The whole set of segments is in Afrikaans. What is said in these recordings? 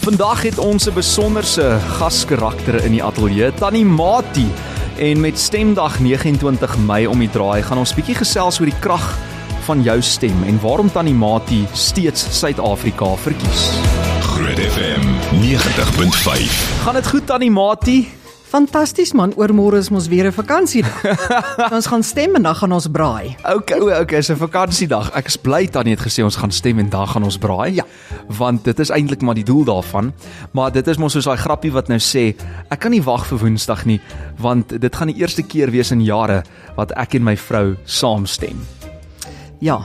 Vandag het ons 'n besonderse gaskarakter in die ateljee, Tannie Mati. En met Stemdag 29 Mei om die draai, gaan ons bietjie gesels oor die krag van jou stem en waarom Tannie Mati steeds Suid-Afrika verkies. Groot FM 90.5. Gaan dit goed, Tannie Mati? Fantasties man, oormôre is ons weer 'n vakansiedag. Ons gaan stem en dan gaan ons braai. Okay, is 'n vakansiedag. Ek is bly Tannie het gesê ons gaan stem en dan gaan ons braai. Ja. Want dit is eintlik maar die doel daarvan. Maar dit is mos soos daai grappie wat nou sê, ek kan nie wag vir Woensdag nie, want dit gaan die eerste keer wees in jare wat ek en my vrou saamstem. Ja,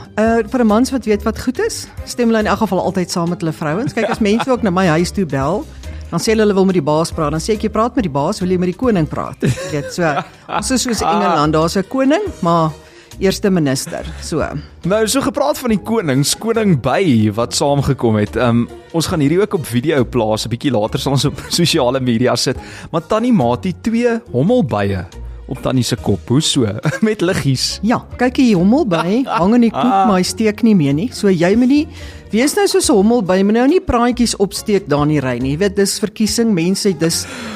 vir 'n mans wat weet wat goed is, stem hulle in elk geval altyd saam met hulle vrouens. Kyk, as mense ook na my huis toe bel, dan sê hulle wil met die baas praat, dan sê ek jy praat met die baas, wil jy met die koning praat? Jy weet, so, ons is soos Engeland, daar's 'n koning, maar eerste minister, so. Nou, so gepraat van die konings, koning by wat saamgekom het. Ons gaan hierdie ook op video plaas, 'n bietjie later sal ons op sosiale media sit. Maar Tannie Mati 2 hommelbye op Tannie se kop, hoe so? Met liggies. Ja, kyk hier, hommelby hang in die koek, maar hy steek nie meer nie. So jy moet nie wees nou soos 'n hommelby, moet nou nie praatjies opsteek daar in die ry nie. Jy weet, dis verkiesing, mense,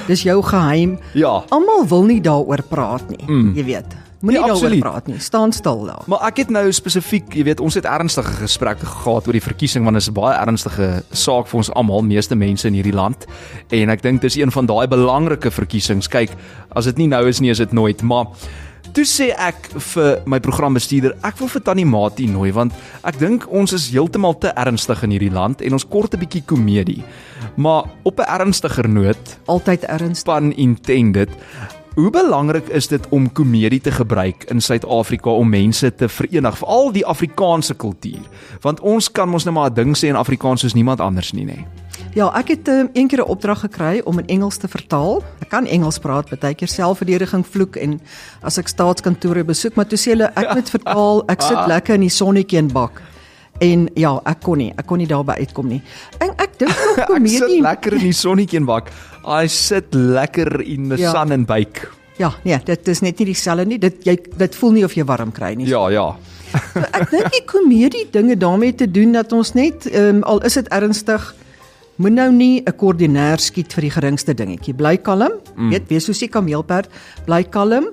dis jou geheim. Ja. Almal wil nie daaroor praat nie, jy weet. Moenie Nee, daaroor absoluut. praat nie. Staan stil daar. Maar ek het nou spesifiek, jy weet, ons het ernstige gesprekke gehad oor die verkiesing, want dit is 'n baie ernstige saak vir ons almal, meeste mense in hierdie land. En ek dink dis een van daai belangrike verkiesings. Kyk, as dit nie nou is nie, is dit nooit, maar toe sê ek vir my programbestuurder, ek wil vir Tannie Mati nooi, want ek dink ons is heeltemal te ernstig in hierdie land en ons kort 'n bietjie komedie. Maar op 'n ernstiger noot, Altyd ernstig. pun intended, hoe belangrik is dit om komedie te gebruik in Suid-Afrika om mense te verenig, veral die Afrikaanse kultuur? Want ons kan mos nou maar 'n ding sê in Afrikaans soos niemand anders nie, nê? Ja, ek het een keer 'n opdrag gekry om in Engels te vertaal. Ek kan Engels praat, baie keer selfverdediging vloek en as ek staatskantore besoek, maar toe sê hulle ek moet vertaal, ek sit lekker in die sonnetjie en bak. En ja, ek kon nie daarby uitkom nie. En ek dink nog Ek sit komedie. lekker in die sonnetjie en bak. I sit lekker in the Ja. sun and bake. Ja, nee, dit is net nie dieselfde nie. Dit voel nie of jy warm kry nie. Ja. So, ek dink die komedie dinge daarmee te doen dat ons net al is dit ernstig, moet nou nie 'n koördinair skiet vir die geringste dingetjie. Bly kalm, weet, wees soos die kameelperd, bly kalm.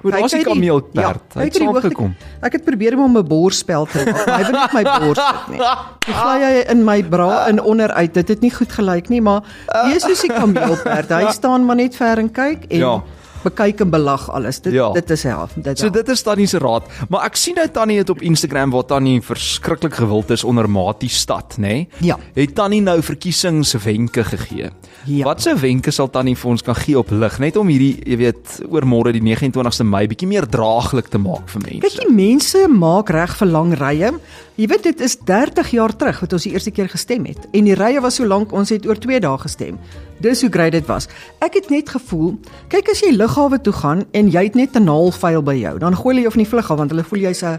Hoe daar's die kameelperd, hy het saamgekom. Ek het probeer om 'n borsspel te maak, maar hy wil nie my bors sit nie. Toe gly hy in my bra in onderuit. Dit het nie goed gelyk nie, maar wees soos die kameelperd. Hy staan maar net ver en kyk en Ja. bekyk en belag alles. Dit is help. So dit is Tannie se raad. Maar ek sien nou Tannie het op Instagram waar Tannie verskriklik gewild is onder Mati stad, nê? Ja. Het Tannie nou verkiesingswenke gegee? Ja. Wat se wenke sal Tannie vir ons kan gee op lig, net om hierdie, jy weet, oormôre die 29ste Mei bietjie meer draaglik te maak vir mense? Kyk, die mense maak reg vir lang rye. Jy weet, dit is 30 jaar terug wat ons die eerste keer gestem het. En die rye was so lank, ons het oor 2 dae gestem. Dis hoe great dit was. Ek het net gevoel, kyk as jy lughawe toe gaan en jy het net 'n naalfyl by jou, dan gooi hulle jou van die vlug af want hulle voel jy's 'n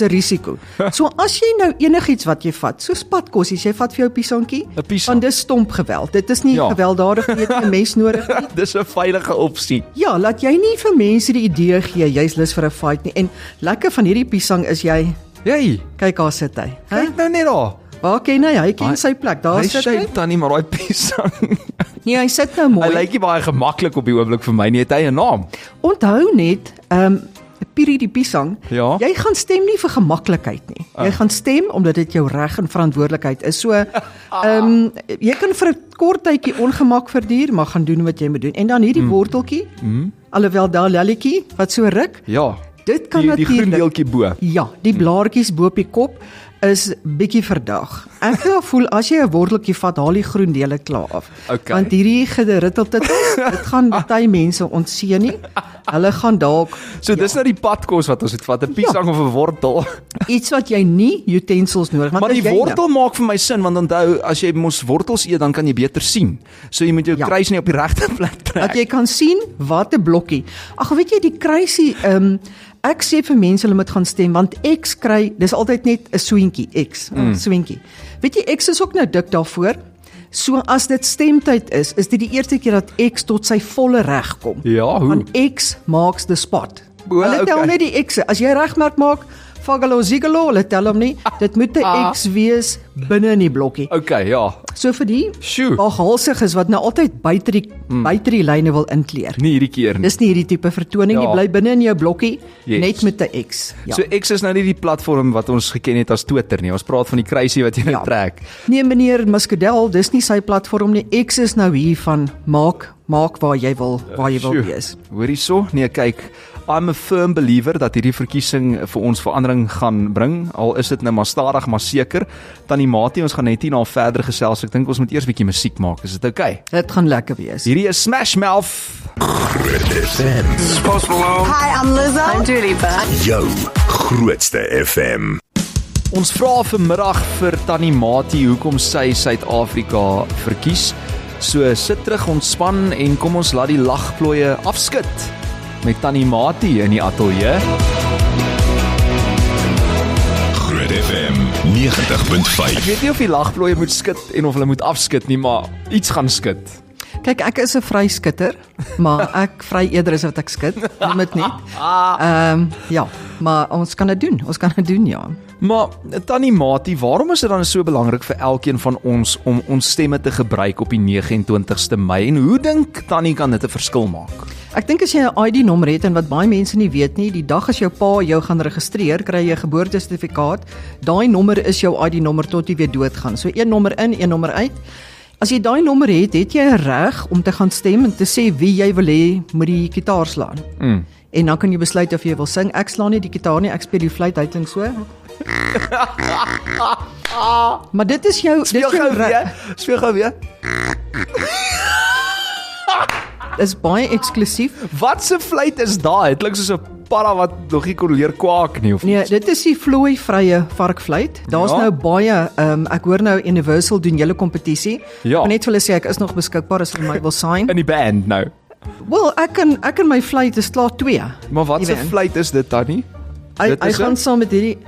risiko. So as jy nou enigiets wat jy vat, soos padkossies, jy vat vir jou piesantjie, 'n piesang. want dis stomp geweld. Dit is nie gewelddadig, jy het 'n mes nodig nie. Dis 'n veilige opsie. Ja, laat jy nie vir mense die idee gee jy's lus vir 'n fight nie. En lekker van hierdie piesang is jy, Jy, kyk daar sit hy. kyk nou net daar. Waar ken hy? Hy ken sy plek. Daar Hy sit sê hy. Tannie maar daai piesang. Nee, hy sit nou Hy mooi. lyk nie baie gemaklik op die oomblik vir my nie. Het hy 'n naam? Onthou net, Piri die piesang, Ja. jy gaan stem nie vir gemaklikheid nie. Jy gaan stem omdat dit jou reg en verantwoordelikheid is. So, jy kan vir 'n kort tydjie ongemak verduur, maar gaan doen wat jy moet doen. En dan hierdie worteltjie, alhoewel daar lelletjie wat so ruk, Ja. dit kan Die groen natuurlik. deeltjie bo. Ja, die blaartjies bo op die kop is bietjie verdag. Ek voel as jy 'n worteltjie vat, haal die groen dele klaar af. Okay. Want hierdie gederittelte, dit gaan baie mense ontseën nie. Hulle gaan dalk So dis nou die padkos wat ons het vat, 'n piesang of 'n wortel. iets wat jy nie utensils nodig, want Maar die as jy wortel maak vir my sin, want onthou, as jy mos wortels eet, dan kan jy beter sien. So jy moet jou Ja. kruis nie op die regte plek trek. dat jy kan sien wat 'n blokkie. Ag, weet jy die kruisie, ek sê vir mense hulle moet gaan stem want X kry, dis altyd net 'n swentjie, X, 'n swentjie. Weet jy, X is ook nou dik daarvoor. So as dit stemtyd is dit die eerste keer dat X tot sy volle reg kom. Ja, hoe? Want X marks the spot. O, Hulle tel okay. net die X'e. As jy regmerk maak, Fagalo Zigalo, hulle tel hom nie. Dit moet 'n X wees binne in die blokkie. Okay, ja. So vir die Sjoe. halsig is wat nou altyd buite die lyne wil inkleer. Nie hierdie keer nie. Dis nie hierdie tipe vertoning nie, Ja. bly binne in jou blokkie, Yes. net met 'n X. Ja. So X is nou nie die platform wat ons geken het as Twitter nie. Ons praat van die kruisie wat jy nou trek. Nee meneer Muscadel, dis nie sy platform nie. X is nou hier van maak waar jy wil Sjoe. wees. Hoor hierso? Nee, kyk, I'm a firm believer dat hierdie verkiesing vir ons verandering gaan bring. Al is dit nou maar stadig maar seker. Tannie Mati, ons gaan net hierna verder gesels. Ek dink ons moet eers bietjie musiek maak. Is dit okay? Dit gaan lekker wees. Hierdie is Smash Mouth. Groot FM. Hi, I'm Lizzo. I'm Dua Lipa. Jou grootste FM. Ons vra vanmiddag vir Tannie Mati hoekom sy Suid-Afrika verkies. So sit terug, ontspan en kom ons laat die lagplooie afskud met Tannie Mati in die ateljee. Groot FM 90.5. Ek weet nie of die lagplooie moet skud en of hulle moet afskud nie, maar iets gaan skud. Kyk, ek is 'n vryskutter, maar ek vry eerder as wat ek skit. Noem dit net. Ja, maar ons kan dit doen. Ons kan dit doen, ja. Maar Tannie Mati, waarom is dit dan so belangrik vir elkeen van ons om ons stemme te gebruik op die 29ste Mei en hoe dink Tannie kan dit 'n verskil maak? Ek dink as jy 'n ID-nommer het en wat baie mense nie weet nie, die dag as jou pa jou gaan registreer, kry jy 'n geboortesertifikaat. Daai nommer is jou ID-nommer tot jy weer doodgaan. So een nommer in, een nommer uit. As jy daai nommer het jy 'n reg om te gaan stem en te sê wie jy wil hê moet die gitaar slaan. En dan kan jy besluit of jy wil sing. Ek slaan nie die gitaar nie, ek speel die fluit, hy klink so. Maar dit is jou reg. Speel gou weer. Is baie eksklusief. Wat se fluit is daai? Dit klink soos 'n para wat nog nie kon leer kwaak nie of Nee, iets. dit is die vlooi-vrye varkfluit. Daar's Ja. nou baie ek hoor nou Universal doen julle kompetisie. Ja. Maar net vir hulle sê ek is nog beskikbaar as hulle my wil sign. In die band nou. Wel, ek en my fluit is klaar 2. Maar wat se Jy weet. fluit is dit Tannie? Hy Dit is gaan saam met hierdie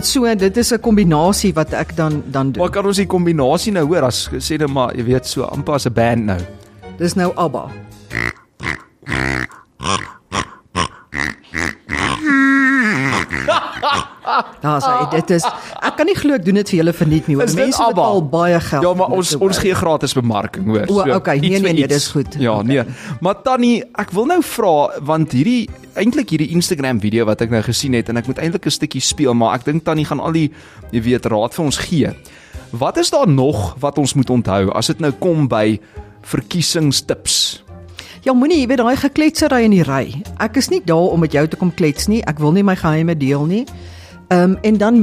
so dit is 'n kombinasie wat ek dan doen. Maar kan ons die kombinasie nou hoor as sê net maar jy weet so amper as 'n band nou. Dis nou ABBA. Daar's hy. Dit is ek kan nie glo ek doen dit vir julle verniet nie hoor. Is dit Mense ABBA? betaal baie geld. Ja, maar om dit ons te ons hoor. gee gratis bemarking, hoor. O, okay. iets vir Nee, iets. dis goed. Ja, Okay. nee. Maar Tannie, ek wil nou vra want eintlik hierdie Instagram video wat ek nou gesien het en ek moet eintlik 'n stukkie speel, maar ek dink Tannie gaan al die jy weet raad vir ons gee. Wat is daar nog wat ons moet onthou as dit nou kom by verkiesingstips? Ja, moenie, jy weet daai gekletsery in die ry. Ek is nie daar om met jou te kom klets nie. Ek wil nie my geheime deel nie. En dan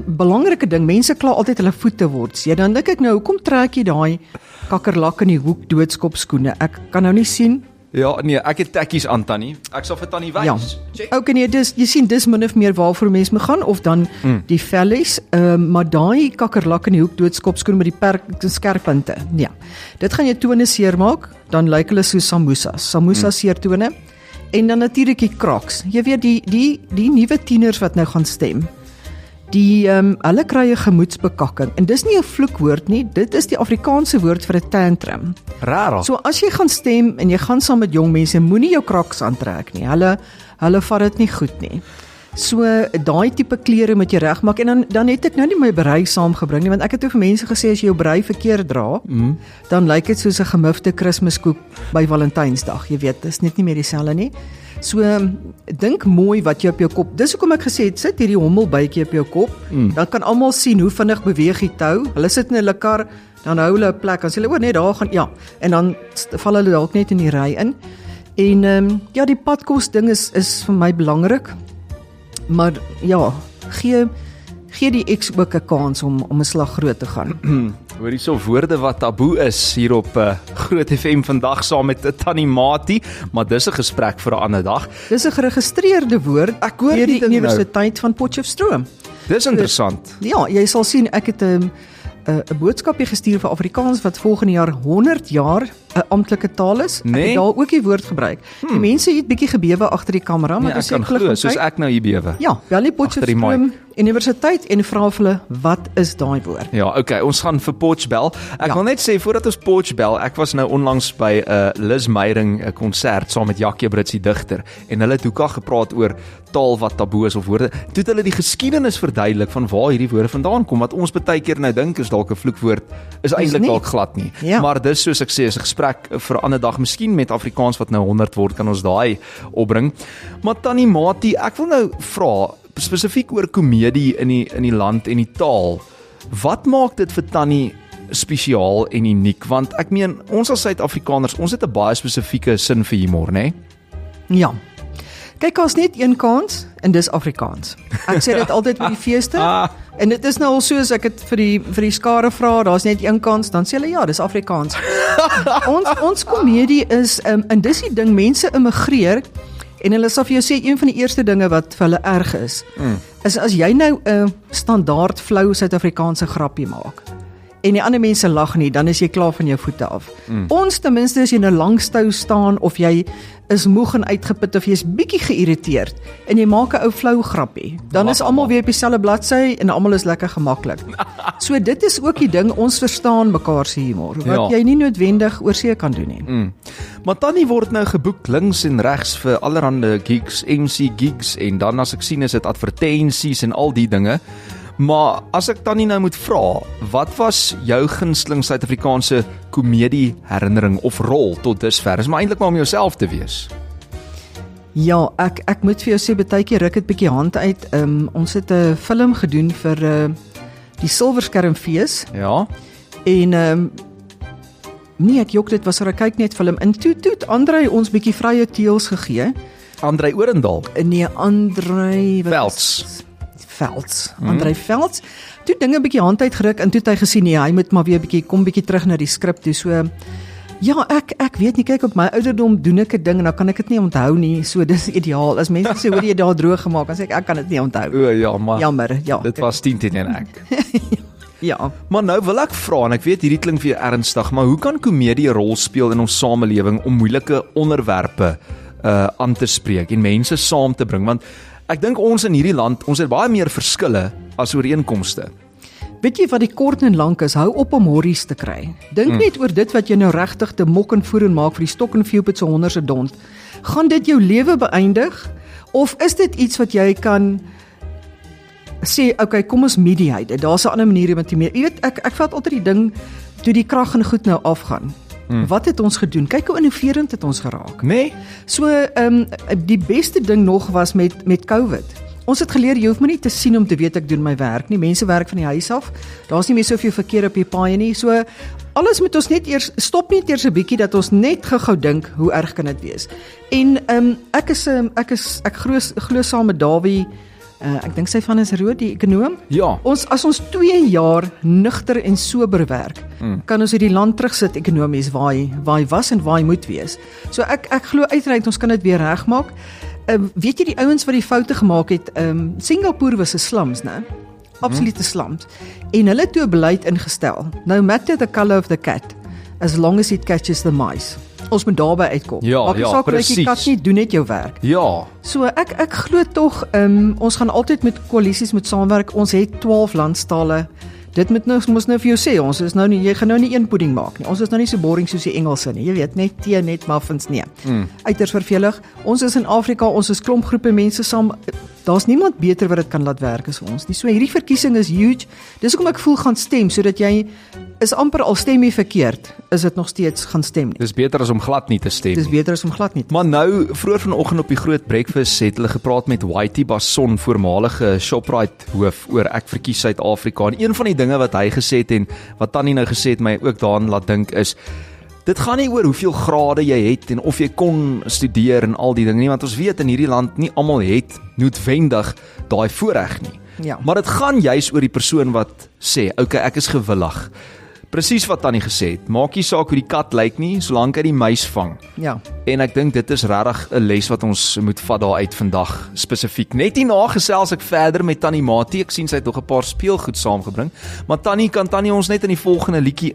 belangrike ding, mense kla altyd hulle voete word. Ja, dan dink ek nou, hoekom trek jy daai kakkerlak in die hoek doodskop skoene? Ek kan nou nie sien. Ja, nee, ek het tekkies aan Tannie. Ek sal vir Tannie wys. Ja. Check. Okay, nee, jy sien dis min of meer waarvoor mense moet gaan of dan die vellies, maar daai kakkerlak in die hoek doodskop skoene met die skerppunte. Ja. Dit gaan jou tone seermaak, dan lyk hulle so Samosa seertone. En dan natuurlik die Crocs. Jy weet die nuwe tieners wat nou gaan stem. Hulle kry 'n gemoedsbekakking en dis nie 'n vloekwoord nie, dit is die Afrikaanse woord vir 'n tantrum. Rarig. So as jy gaan stem en jy gaan saam met jong mense, moenie jou Crocs aantrek nie. Hulle vat dit nie goed nie. So daai tipe klere moet jy regmaak en dan het ek nou nie my berei saamgebring nie, want ek het vir mense gesê as jy jou berei verkeerd dra, dan lyk dit soos 'n gemifte Kersmiskoek by Valentynsdag. Jy weet, dis net nie meer dieselfde nie. So dink mooi wat jy op jou kop. Dis hoekom ek gesê het sit hierdie hommelbytjie op jou kop. Dan kan almal sien hoe vinnig beweeg die tou. Hulle sit in hulle kar, dan hou hulle 'n plek. Dan sê hulle net daar gaan ja, en dan val hulle dalk net in die ry in. En ja, die padkos ding is vir my belangrik. Maar ja, gee die X ook 'n kans om 'n slag groot te gaan. Hoor hierso woorde wat taboe is hier op Groot FM vandag saam met Tannie Mati, maar dis 'n gesprek vir 'n ander dag. Dis 'n geregistreerde woord Ek hoor deur die die ding nou. Universiteit van Potchefstroom. Dis interessant. Ja, jy sal sien ek het 'n boodskapie gestuur vir Afrikaans wat volgende jaar 100 jaar 'n amptelike taal is. Ek Nee? het daar ook die woord gebruik. Die mense het bietjie gebewe agter die kamera, maar Nee, ek dis kan glo soos ek nou hier bewe. Ja, wel nie Agter die Potchefstroom universiteit en vra vir hulle, wat is daai woord? Ja, okay, ons gaan vir Potch bel. Ek wil net sê, voordat ons Potch bel, ek was nou onlangs by Liz Meyering 'n konsert saam met Jackie Brits die digter, en hulle het hoeka gepraat oor taal wat taboe is of woorde. Toe het hulle die geskiedenis verduidelik van waar hierdie woorde vandaan kom, wat ons baie keer nou dink is dalk 'n vloekwoord, is eintlik dalk glad nie. Ja. Maar dis soos ek sê, is 'n gesprek vir 'n ander dag, miskien met Afrikaans wat nou 100 word, kan ons daai opbring. Maar Tannie Mati, ek wil nou vra spesifiek oor komedie in die land en die taal. Wat maak dit vir Tannie spesiaal en uniek? Want ek meen, ons as Suid-Afrikaners, ons het 'n baie spesifieke sin vir humor, né? Ja. Kyk, daar's net een kans en dis Afrikaans. Ek sê dit altyd by die feeste. En dit is nou al soos ek het vir die skare vra, daar's net een kans, dan sê hulle ja, dis Afrikaans. ons komedie is en dis die ding, mense immigreer en hulle sal vir jou sê, een van die eerste dinge wat vir hulle erg is as jy nou 'n standaard flou Suid-Afrikaanse grappie maak en die ander mense lag nie, dan is jy klaar van jou voete af. Ons ten minste as jy nou langstou staan of jy is moeg en uitgeput of jy is bietjie geïrriteerd en jy maak 'n ou flou grappie, dan is almal weer op dieselfde bladsy en almal is lekker gemaklik. So dit is ook die ding, ons verstaan mekaar se humor wat jy nie noodwendig oor see kan doen nie. Maar Tannie word nou geboek links en regs vir allerhande gigs, MC gigs, en dan as ek sien is dit advertensies en al die dinge. Maar as ek Tannie nou moet vra, wat was jou gunsteling Suid-Afrikaanse komedie herinnering of rol tot dusver? Is maar eintlik maar om jouself te wees. Ja, ek moet vir jou sê, baie keer ruk dit bietjie hand uit. Ons het 'n film gedoen vir die Silverskermfees. Ja. En nee, ek jok, dit was 'n kyk net film. En toe het Andrei ons bietjie vrye teels gegee. Andrei Orendaal. Nee, Andrei Velds. Andrei Velds. Toe dinge bietjie hand uitgeruk en toe het hy gesien nee, hy moet maar weer bietjie terug na die skrip toe. So ja, ek weet nie, kyk, op my ouderdom doen ek 'n ding en dan kan ek dit nie onthou nie. So dis ideaal. As mense sê hoor jy daar droog gemaak, dan sê ek kan dit nie onthou. O ja, maar jammer, ja. Dit was 10 en ek. Ja. Maar nou wil ek vra, en ek weet hierdie klink vir jou ernstig, maar hoe kan komedie 'n rol speel in ons samelewing om moeilike onderwerpe aan te spreek en mense saam te bring? Want ek dink ons in hierdie land, ons het baie meer verskille as ooreenkomste. Weet jy wat die kort en lank is? Hou op om horries te kry. Dink net oor dit wat jy nou regtig te mok en voer en maak vir die stok en veeop se honderde dond. Gaan dit jou lewe beëindig? Of is dit iets wat jy kan sê, okay, kom ons mediate dit. Daar's 'n ander manier om te meer. Jy weet, ek vat altyd die ding toe die krag en goed nou afgaan. Wat het ons gedoen? Kyk hoe innoverend het ons geraak. Nee? So, die beste ding nog was met COVID. Ons het geleer, jy hoef my nie te sien om te weet ek doen my werk nie. Mense werk van die huis af. Daar's nie meer soveel verkeer op die paaie nie. So, alles moet ons net eers, stop net eers 'n bietjie dat ons net gou dink, hoe erg kan dit wees? En ek glo saam met Dawie, ek dink sy van is Rood, die ekonoom. Ja. As ons 2 jaar nugter en sober werk, kan ons hierdie land terugsit ekonomies waar hy was en waar hy moet wees. So ek glo uiteindelik ons kan dit weer regmaak. Weet jy die ouens wat die foute gemaak het, Singapore was 'n slums, né? Absolute slums. En hulle het toe 'n beleid ingestel. No matter the color of the cat, as long as it catches the mice. Ons moet daarby uitkom. Ja, ja, presies. Die kat nie, doen net jou werk. Ja. So ek glo tog, ons gaan altyd met koalisies moet saamwerk. Ons het 12 landstale. Dit moet nou vir jou sê, ons is nou nie, jy gaan nou nie een pudding maak nie. Ons is nou nie so boring soos die Engelse nie. Jy weet, net tee, net muffins, nee. Uiters vervelig. Ons is in Afrika, ons is klompgroepe mense saam. Daar's niemand beter wat dit kan laat werk as ons nie. So hierdie verkiesing is huge. Dis hoekom ek voel gaan stem, sodat jy is amper al stem jy verkeerd, is dit nog steeds gaan stem nie. Dis beter as om glad nie te stem. Dis beter as om glad nie. Maar nou, vroeër vanoggend op die groot breakfast het hulle gepraat met Whitey Basson, voormalige Shoprite hoof, oor ek verkies Suid-Afrika. En een van die dinge wat hy gesê het en wat Tannie nou gesê het my ook daaraan laat dink is, dit gaan nie oor hoeveel grade jy het en of jy kon studeer en al die dinge nie, want ons weet in hierdie land nie almal het noodwendig daai voorreg nie. Ja. Maar dit gaan juis oor die persoon wat sê, okay, ek is gewillig. Presies wat Tannie gesê het, maak nie saak hoe die kat lyk nie, solank hy die muis vang. Ja. En ek dink dit is regtig 'n les wat ons moet vat daar uit vandag spesifiek. Net hierna gesels ek verder met Tannie Mati. Ek sien sy het nog 'n paar speelgoed saamgebring. Maar kan Tannie ons net in die volgende liedjie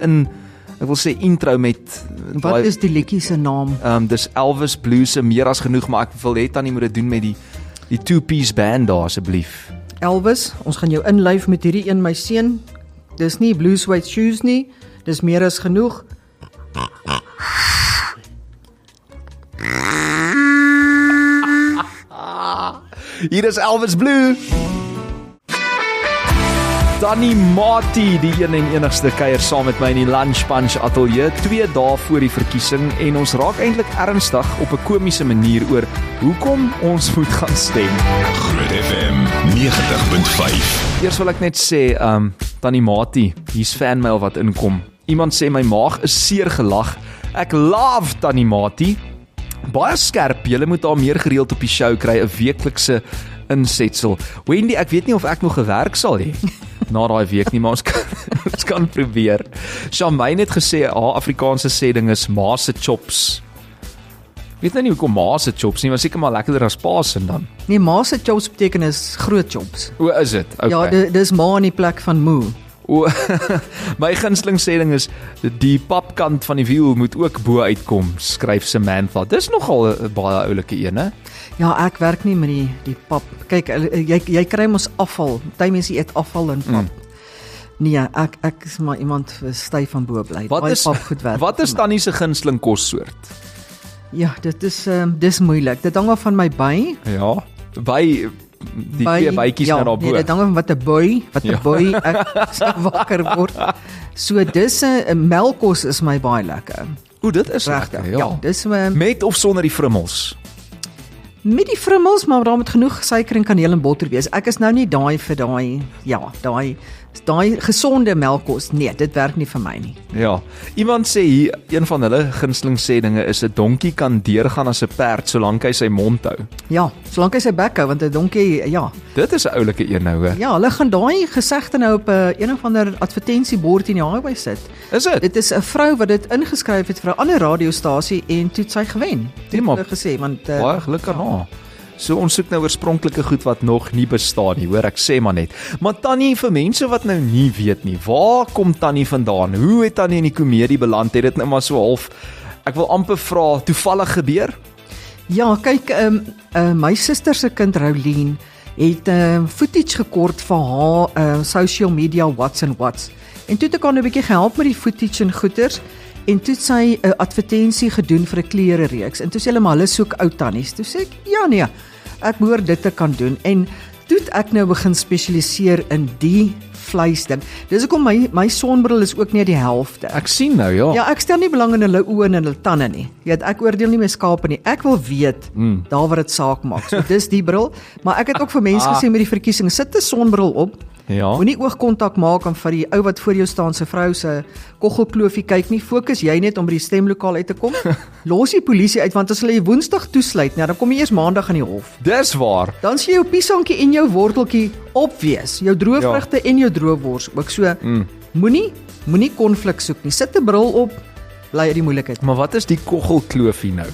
ek wil sê intro met Wat is die liedjie se naam? Dis Elvis Blues se Meer as genoeg, maar ek wil hê Tannie moet dit doen met die two-piece band daar asseblief. Elvis, ons gaan jou inlyf met hierdie een, my seun. Dis nie blue suede shoes nie, dis meer as genoeg. Hier is Elvis Blue. Danny Mati, die een en enigste kuier saam met my in die Lunch Punch Ateljee 2 dae voor die verkiesing en ons raak eintlik ernstig op 'n komiese manier oor hoekom ons moet gaan stem. Groot FM 90.5. Eers wil ek net sê, Danny Mati, hier's fanmail wat inkom. Iemand sê my maag is seer gelag. Ek love Danny Mati. Baie skerp, julle moet daar meer gereeld op die show kry, 'n weeklikse insetsel. Wendy, ek weet nie of ek nog gewerk sal hê na daai week nie, maar ons kan probeer. Shamaine het gesê haar Afrikaanse sê ding is ma se chops. Weet nou nie hoekom ma se chops nie, maar seker maar lekkerder as pa se dan. Nee, ma se chops beteken is groot chops. O, is dit? Okay. Ja, dis ma in die plek van moe. O, my gunsteling sêding is die papkant van die wiel moet ook bo uitkom, skryf Samantha. Dis nogal 'n baie oulike een, hè? Ja, ek werk nie met die pap. Kyk, jy kry mos afval. Party mense eet afval en pap. Nee, ek is maar iemand styf van bo bly. Wat is Tannie se gunsteling kossoort? Ja, dit is dis moeilik. Dit hang af van my by. Ja, by die twee bytjies nou daarbo. Nee, dit hang af wat 'n boy ek sal wakker word. So dis 'n melkkos is my baie lekker. O, dit is lekker. Ja, dis met of sonder die frummels. Met die frummels, maar daar moet genoeg suiker en kaneel en botter wees. Ek is nou nie daai vir daai gesonde melkkos. Nee, dit werk nie vir my nie. Ja. Iemand sê hier, een van hulle gunsteling sê dinge is 'n donkie kan deurgaan as 'n perd solank hy sy mond hou. Ja, solank hy sy bek hou, want 'n donkie, ja. Dit is 'n oulike een nou, hè. Ja, hulle gaan daai gesegde nou op 'n een of ander advertensiebord in die highway sit. Is dit? Dit is 'n vrou wat dit ingeskryf het vir 'n ander radiostasie en toe het sy gewen. Dit het hulle gesê, want baie gelukkig aan haar. So ons soek nou oorspronklike goed wat nog nie bestaan nie, hoor, ek sê maar net. Maar Tannie, vir mense wat nou nie weet nie, waar kom Tannie vandaan? Hoe het Tannie in die komedie beland? Het dit nou maar so half, ek wil amper vra, toevallig gebeur? Ja, kyk, my suster se kind Roulien het footage gekort vir haar social media what's and what's. En toe het ek haar 'n bietjie gehelp met die footage en goeters. En toe het sy 'n advertensie gedoen vir 'n klere reeks. En toe sê hulle maar hulle soek ou tannies. Toe sê ek, ja nee, ek behoort dit te kan doen. En toe het ek nou begin spesialiseer in die vleisding. Dis hoekom my sonbril is ook nie die helfte. Ek sien nou, ja. Ja, ek stel nie belang in hulle oë en hulle tande nie. Jy weet, ek oordeel nie my skape nie. Ek wil weet daar waar dit saak maak. So dis die bril, maar ek het ook vir mense gesê met die verkiesing, sit 'n sonbril op. Ja. Moenie oogkontak maak en vir die ou wat voor jou staan se vrou se koggelkloofie kyk nie. Fokus jy net om by die stemlokaal uit te kom. Los die polisie uit, want as hulle jy Woensdag toesluit, nou dan kom jy eers Maandag aan die hof. Dis waar. Dan sien jy jou piesantjie en jou worteltjie opwees, jou droëvrugte en jou droëwors ook. So moenie konflik soek nie. Sit 'n bril op, bly uit die moeilikheid. Maar wat is die koggelkloofie nou?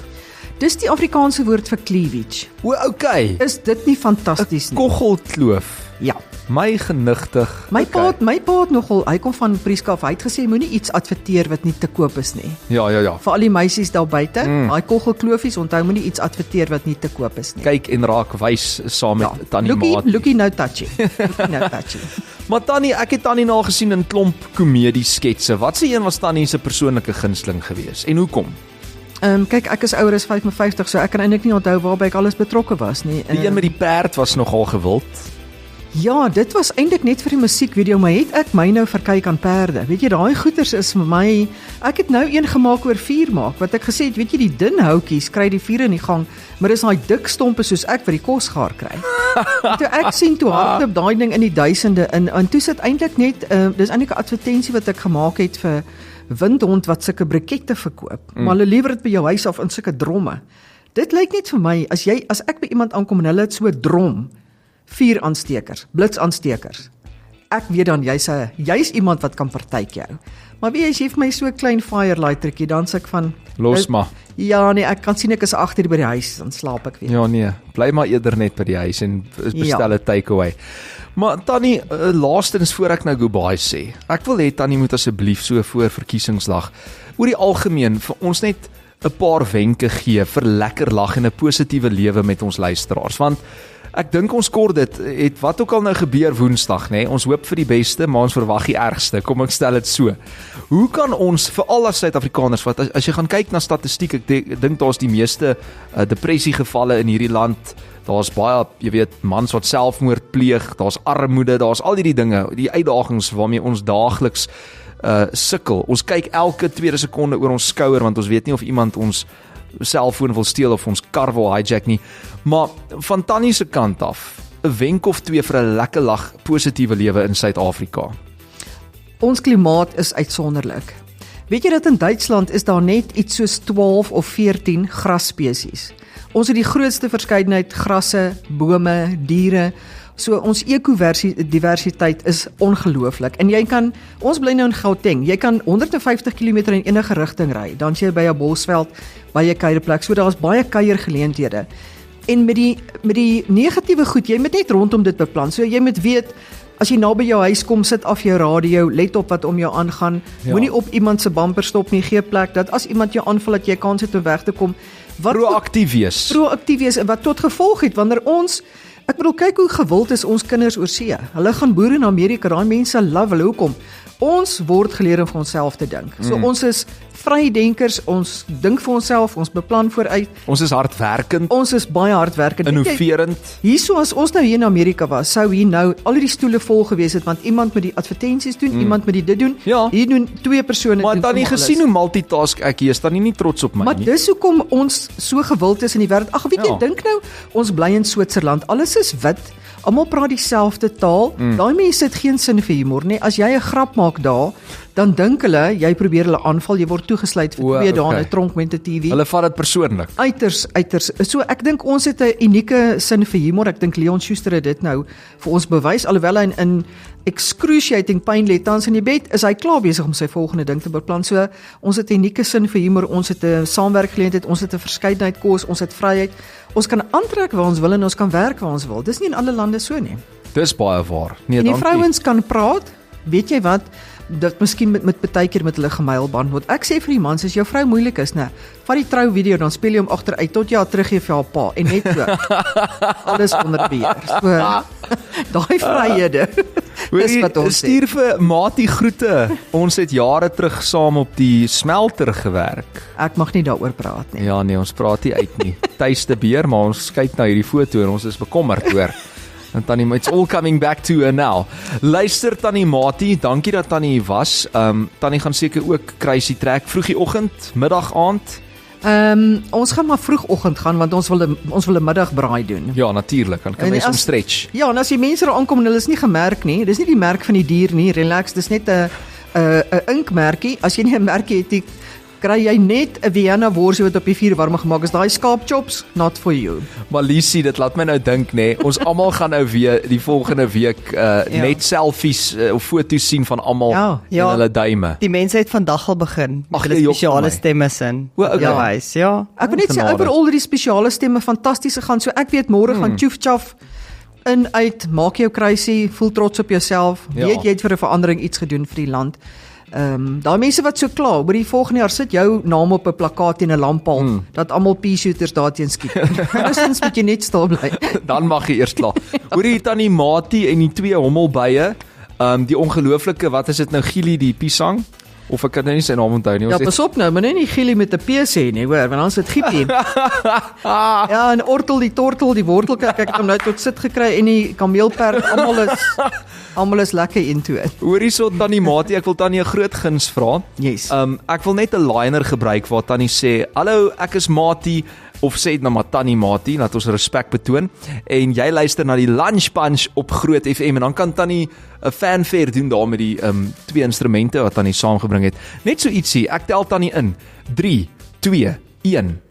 Dis die Afrikaanse woord vir cleavage. O, okay. Is dit nie fantasties nie? Koggelkloof. Ja. My genigtig. My pa het nogal, hy kom van Prieska af. Hy het gesê moenie iets adverteer wat nie te koop is nie. Ja. Vir al die meisies daar buite, daai koggelkloofies, onthou moenie iets adverteer wat nie te koop is nie. Kyk en raak wys saam met Tannie Maat. Lookie nou touchy. Nou touchy. Maar Tannie, ek het Tannie nou gesien in klomp komedie sketse. Wat se een was Tannie se persoonlike gunsteling geweest en hoekom? Kyk, ek is ouer as 55, so ek kan eintlik nie onthou waarby ek alles betrokke was nie. Die een met die perd was nogal gewild. Ja, dit was eintlik net vir die musiekvideo, maar het ek my nou verkyk aan perde. Weet jy, daai goeters is vir my, ek het nou een gemaak oor vuur maak, wat ek gesê het, weet jy, die dun houtjies kry die vuur in die gang, maar dis daai dik stompe soos ek vir die kosgaar kry. Toe ek sien toe hardloop daai ding in die duisende in, en toe sit eintlik net, dis eintlik 'n advertensie wat ek gemaak het vir Windhond wat sulke brikette verkoop, maar hulle lewer dit by jou huis af in sulke dromme. Dit lyk net vir my, as ek by iemand aankom en hulle het so 'n drom, vuuranstekers, blitsanstekers. Ek weet dan jy's iemand wat kan partytjie hou. Maar wie as jy vir my so 'n klein firelightertjie, dan sê ek van los maar. Ja nee, ek kan sien ek is agter by die huis, dan slaap ek weer. Ja nee, bly maar eerder net by die huis en bestel 'n takeaway. Maar Tannie, laastens voor ek nou goodbye sê. Ek wil hê Tannie moet asseblief so voor verkiesingsdag oor die algemeen vir ons net 'n paar wenke gee vir lekker lag en 'n positiewe lewe met ons luisteraars, want Ek dink ons kort dit, het wat ook al nou gebeur Woensdag, nê? Ons hoop vir die beste, maar ons verwag die ergste. Kom ek stel dit so. Hoe kan ons, veral as Suid-Afrikaners, wat as jy gaan kyk na statistiek, ek dink daar's die meeste depressiegevalle in hierdie land. Daar's baie, jy weet, mans wat selfmoord pleeg, daar's armoede, daar's al die dinge, die uitdagings waarmee ons daagliks sukkel. Ons kyk elke tweede sekonde oor ons skouer, want ons weet nie of iemand ons selfoon wil steel of ons kar wil hijack nie. Maar van Tannie se kant af, 'n wenk of twee vir 'n lekker lag positiewe lewe in Suid-Afrika. Ons klimaat is uitsonderlik. Weet jy dat in Duitsland is daar net iets soos 12 of 14 grasspesies. Ons het die grootste verskeidenheid grasse, bome, diere. So ons ekodiversiteit is ongelooflik. En ons bly nou in Gauteng, jy kan 150 km in enige rigting ry, dan jy by 'n bosveld, by 'n kuierplek, so daar's baie kuiergeleenthede. En met die negatiewe goed, jy moet net rondom dit beplan, so jy moet weet, as jy naby jou huis kom, sit af jou radio, let op wat om jou aangaan, moenie op iemand se bumper stop nie, gee plek, dat as iemand jou aanval, dat jy kans het om weg te kom. Proaktief wees, en wat tot gevolg het, wanneer ek bedoel, kyk hoe gewild is ons kinders oor see. Hulle gaan boere in Amerika, daai mense love hulle, hoekom? Ons word geleer om vir onsself te dink. So ons is vrydenkers, ons dink vir onsself, ons beplan vooruit. Ons is hardwerkend. Ons is baie hardwerkend. Innoverend. Hierso as ons nou hier in Amerika was, sou hier nou al die stoele vol gewees het, want iemand moet die advertensies doen, iemand moet dit doen. Ja. Hier doen 2 persone. Maar dan nie gesien hoe multitask ek hier is, dan nie trots op my maar nie. Maar dis hoekom ons so gewild is in die wêreld. Ag, weet jy, dink nou, ons bly in Switserland, alles is wit. Almal praat dieselfde taal. Daai mense het geen sin vir humor nie. As jy 'n grap maak daar, dan dink hulle jy probeer hulle aanval, jy word toegesluit vir 2 dae in 'n tronk met 'n TV. Hulle vat dit persoonlik. Uiters. So ek dink ons het 'n unieke sin vir humor. Ek dink Leon Schuster het dit nou vir ons bewys, alhoewel hy in excruciating pyn lê tans in die bed, is hy klaar besig om sy volgende ding te beplan. So ons het 'n unieke sin vir humor, ons het 'n saamwerkgeleentheid, ons het 'n verskeidenheid kos, ons het vryheid. Ons kan aantrek waar ons wil en ons kan werk waar ons wil. Dis nie in alle lande so nie. Dis baie waar. Nee, en die dankie. vrouens kan praat. Weet jy wat? Dat miskien met baie keer met hulle gemailband word. Ek sê vir die mans, as jou vrou moeilik is, vat die trou video, dan speel jy hom agteruit tot jy haar teruggee vir haar pa en net so. Alles onder beheer. So daai vryhede. Dis wat ons stuur vir Matie groete. Ons het jare terug saam op die smelter gewerk. Ek mag nie daaroor praat nie. Ja nee, ons praat nie uit nie. Tuis te beer, maar ons kyk na hierdie foto en ons is bekommerd hoor. En Tannie, it's all coming back to her now. Luister Tannie Matie, dankie dat Tannie was. Tannie gaan seker ook crazy trek vroegie oggend, middag, aand. Ons gaan maar vroegoggend gaan want ons wil 'n middagbraai doen. Ja, natuurlik, dan kan mens hom stretch. Ja, en as die mense daar aankom en hulle is nie gemerk nie, dis nie die merk van die dier nie, relax, dis net 'n inkmerkie. As jy nie 'n merkie het nie, kry jy net 'n Vienna worsie wat op die vuur warm gemaak is. Daai skaapchops, not for you. Maar Lisie, dit laat my nou dink nê, ons almal gaan nou weer die volgende week net selfies of foto's sien van almal en hulle duime. Die mense het vandag al begin met hulle jy spesiale stemme sin. Okay. Ja. Ek wil net sê oor die spesiale stemme fantasties gegaan. So ek weet môre gaan Tjoef Tjaf in uit, maak jou crazy, voel trots op jouself. Weet jy het vir 'n verandering iets gedoen vir die land. Daai mense wat so kla, oor die volgende jaar sit jou naam op 'n plakkaat en 'n lamppaal dat almal pea-shooters daarteen skiet. Andersins moet jy net stil bly. Dan mag jy eers kla. Hoor jy Tannie Matie en die 2 hommelbye, die ongelooflike, wat is dit nou, Gili die pisang? Of ek kan nou nie sy naam onthou nie. Ja, pas op nou, maar nie Gili met 'n P sê nie, hoor, want dan is dit Giepie. Ja, en Ortel die tortel, die wortel, kyk, ek het hom nou tot sit gekry en die kameelperd, almal is lekker into it. Hoor hierso Tannie Matie, ek wil Tannie 'n groot guns vra. Yes. Ek wil net 'n liner gebruik waar Tannie sê, "Hallo, ek is Matie," of sê dit nou maar Tannie Matie, laat ons respek betoon. En jy luister na die Lunch Punch op Groot FM en dan kan Tannie 'n fanfare doen daar met die 2 instrumente wat Tannie saamgebring het. Net so ietsie, ek tel Tannie in. 3, 2, 1.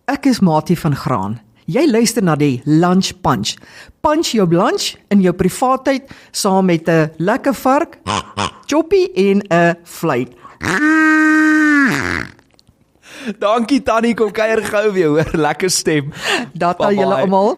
Ek is Matie van Graan. Jy luister na die Lunch Punch. Punch jou lunch in jou privaatheid saam met 'n lekker vark, choppie en 'n fluit. Dankie Tannie, kom kuier gou weer, hoor, lekker stem. Dat al julle almal.